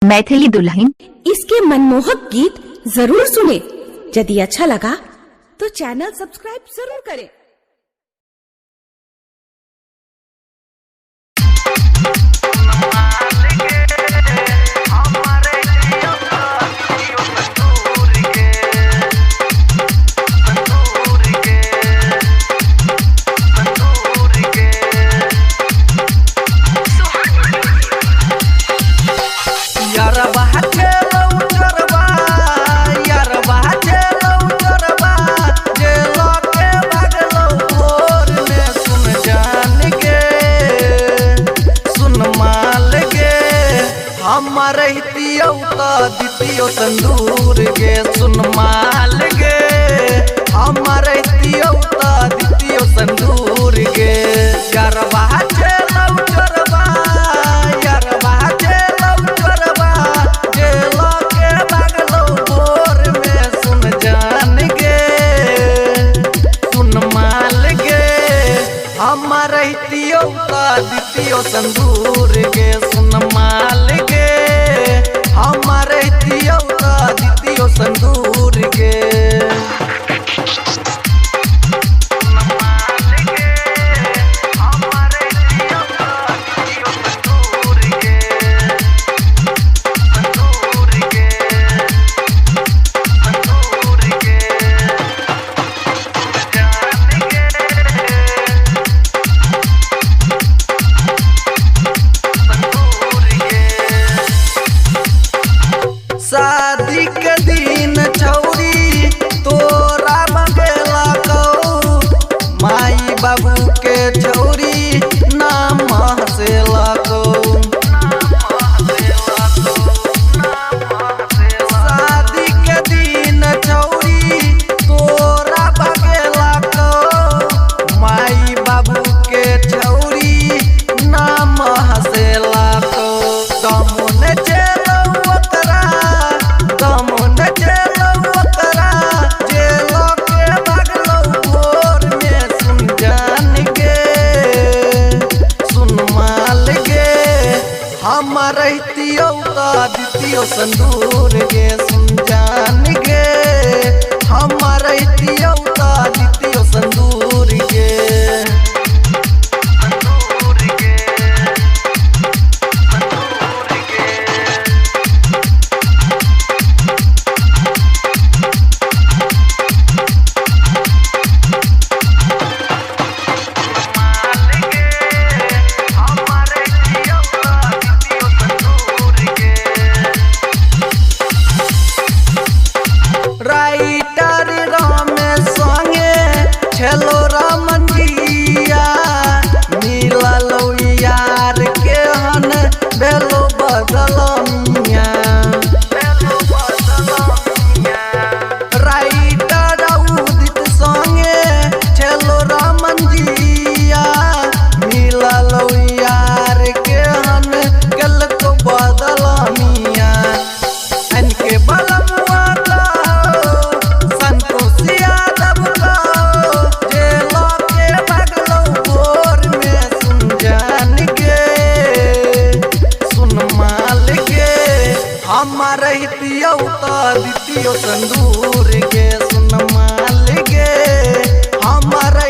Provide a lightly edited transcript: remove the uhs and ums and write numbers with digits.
मैथिली दुल्हन। इसके मनमोहक गीत जरूर सुने। यदि अच्छा लगा तो चैनल सब्सक्राइब जरूर करें। दितियो तंदूर गे सुन माल गे हमारे दितियो तंदूर गे यारबा चलो चरबा यारबा चलो चरबा जेलो के भागलो भोर में सुन जान गे सुन माल गे हमारे दितियो तंदूर गे सुन माल गे हमारे दितियो तंदूर गे शादी के दिन छौरी तोरा बगेला को माई बाबू के छौरी नाम से लको शादी के दिन छौरी तोरा बगेला को माई बाबू के छौरी नाम से लको तमुने चलो दितियो तंदूर गे सुन जान गे हमारे दितियो तंदूर गे राइटर रामेश संगे छेलो रामन जिया मिललो यार के हन बेलो बदलमिया राइटर उदित संगे छेलो रामन जिया मिललो यार के हन गल तो बदलमिया इनके बलमुआ हमारे दितियो तंदूर गे सुन माल गे हमारे